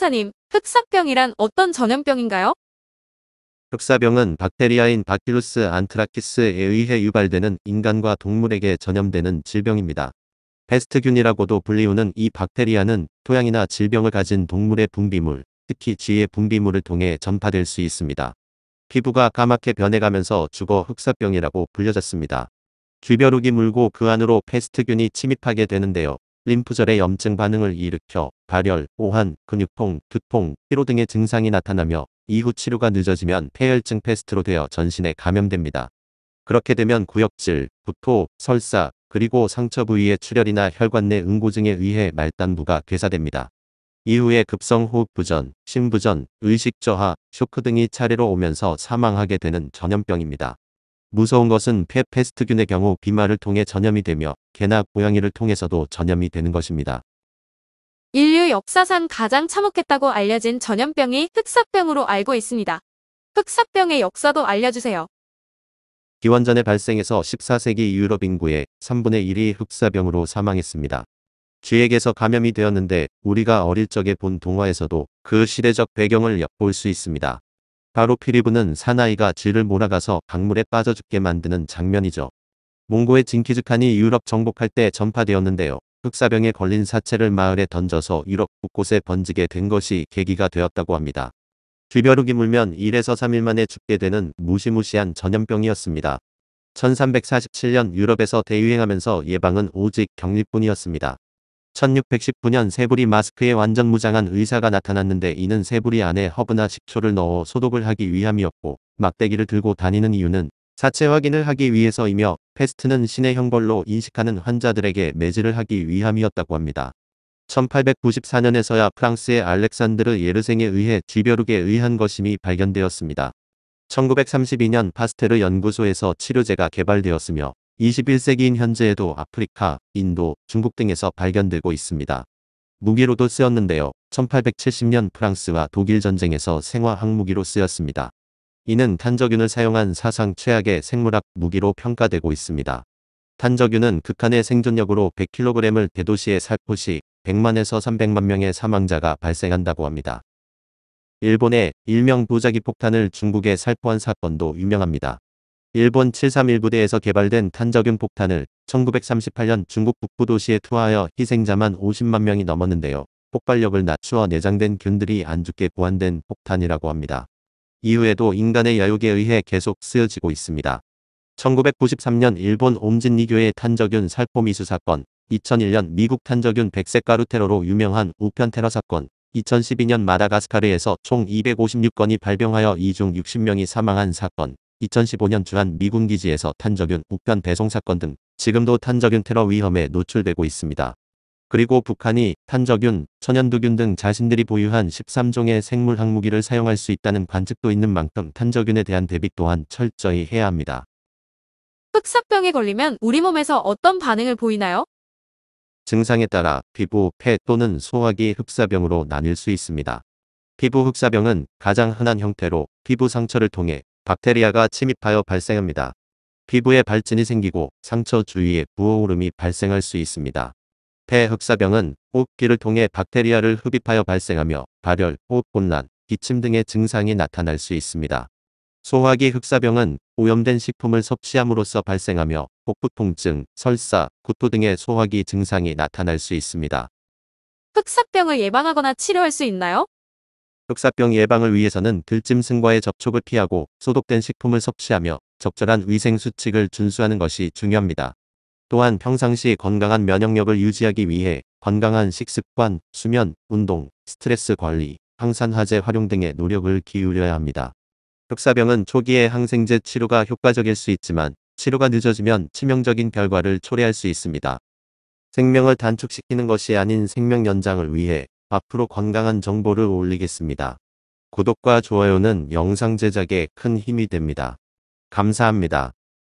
박형사님, 흑사병이란 어떤 전염병인가요? 흑사병은 박테리아인 바킬루스 안트라키스에 의해 유발되는 인간과 동물에게 전염되는 질병입니다. 패스트균이라고도 불리우는 이 박테리아는 토양이나 질병을 가진 동물의 분비물, 특히 쥐의 분비물을 통해 전파될 수 있습니다. 피부가 까맣게 변해가면서 죽어 흑사병이라고 불려졌습니다. 쥐벼룩이 물고 그 안으로 패스트균이 침입하게 되는데요. 림프절에 염증 반응을 일으켜 발열, 오한, 근육통, 두통, 피로 등의 증상이 나타나며 이후 치료가 늦어지면 폐혈증 패스트로 되어 전신에 감염됩니다. 그렇게 되면 구역질, 구토, 설사, 그리고 상처 부위의 출혈이나 혈관 내 응고증에 의해 말단부가 괴사됩니다. 이후에 급성 호흡부전, 심부전, 의식 저하, 쇼크 등이 차례로 오면서 사망하게 되는 전염병입니다. 무서운 것은 패스트균의 경우 비말을 통해 전염이 되며 개나 고양이를 통해서도 전염이 되는 것입니다. 인류 역사상 가장 참혹했다고 알려진 전염병이 흑사병으로 알고 있습니다. 흑사병의 역사도 알려주세요. 기원전에 발생해서 14세기 유럽 인구의 3분의 1이 흑사병으로 사망했습니다. 쥐에게서 감염이 되었는데 우리가 어릴 적에 본 동화에서도 그 시대적 배경을 엿볼 수 있습니다. 바로 피리부는 사나이가 쥐를 몰아가서 강물에 빠져 죽게 만드는 장면이죠. 몽고의 징기즈칸이 유럽 정복할 때 전파되었는데요. 흑사병에 걸린 사체를 마을에 던져서 유럽 곳곳에 번지게 된 것이 계기가 되었다고 합니다. 쥐벼룩이 물면 1에서 3일 만에 죽게 되는 무시무시한 전염병이었습니다. 1347년 유럽에서 대유행하면서 예방은 오직 격리뿐이었습니다. 1619년 새부리 마스크에 완전 무장한 의사가 나타났는데 이는 새부리 안에 허브나 식초를 넣어 소독을 하기 위함이었고 막대기를 들고 다니는 이유는 사체 확인을 하기 위해서이며 패스트는 신의 형벌로 인식하는 환자들에게 매질을 하기 위함이었다고 합니다. 1894년에서야 프랑스의 알렉산드르 예르생에 의해 쥐벼룩에 의한 것임이 발견되었습니다. 1932년 파스테르 연구소에서 치료제가 개발되었으며 21세기인 현재에도 아프리카, 인도, 중국 등에서 발견되고 있습니다. 무기로도 쓰였는데요. 1870년 프랑스와 독일 전쟁에서 생화 항무기로 쓰였습니다. 이는 탄저균을 사용한 사상 최악의 생물학 무기로 평가되고 있습니다. 탄저균은 극한의 생존력으로 100kg을 대도시에 살포시 100만에서 300만 명의 사망자가 발생한다고 합니다. 일본의 일명 도자기 폭탄을 중국에 살포한 사건도 유명합니다. 일본 731부대에서 개발된 탄저균 폭탄을 1938년 중국 북부 도시에 투하하여 희생자만 50만 명이 넘었는데요. 폭발력을 낮추어 내장된 균들이 안 죽게 보완된 폭탄이라고 합니다. 이후에도 인간의 야욕에 의해 계속 쓰여지고 있습니다. 1993년 일본 옴진리교의 탄저균 살포 미수 사건, 2001년 미국 탄저균 백색 가루 테러로 유명한 우편 테러 사건, 2012년 마다가스카르에서 총 256건이 발병하여 이 중 60명이 사망한 사건, 2015년 주한 미군 기지에서 탄저균 우편 배송 사건 등 지금도 탄저균 테러 위험에 노출되고 있습니다. 그리고 북한이 탄저균, 천연두균 등 자신들이 보유한 13종의 생물 항무기를 사용할 수 있다는 관측도 있는 만큼 탄저균에 대한 대비 또한 철저히 해야 합니다. 흑사병에 걸리면 우리 몸에서 어떤 반응을 보이나요? 증상에 따라 피부, 폐 또는 소화기 흑사병으로 나뉠 수 있습니다. 피부 흑사병은 가장 흔한 형태로 피부 상처를 통해 박테리아가 침입하여 발생합니다. 피부에 발진이 생기고 상처 주위에 부어오름이 발생할 수 있습니다. 폐 흑사병은 호흡기를 통해 박테리아를 흡입하여 발생하며 발열, 호흡곤란, 기침 등의 증상이 나타날 수 있습니다. 소화기 흑사병은 오염된 식품을 섭취함으로써 발생하며 복부 통증, 설사, 구토 등의 소화기 증상이 나타날 수 있습니다. 흑사병을 예방하거나 치료할 수 있나요? 흑사병 예방을 위해서는 들짐승과의 접촉을 피하고 소독된 식품을 섭취하며 적절한 위생 수칙을 준수하는 것이 중요합니다. 또한 평상시 건강한 면역력을 유지하기 위해 건강한 식습관, 수면, 운동, 스트레스 관리, 항산화제 활용 등의 노력을 기울여야 합니다. 흑사병은 초기에 항생제 치료가 효과적일 수 있지만 치료가 늦어지면 치명적인 결과를 초래할 수 있습니다. 생명을 단축시키는 것이 아닌 생명 연장을 위해 앞으로 건강한 정보를 올리겠습니다. 구독과 좋아요는 영상 제작에 큰 힘이 됩니다. 감사합니다.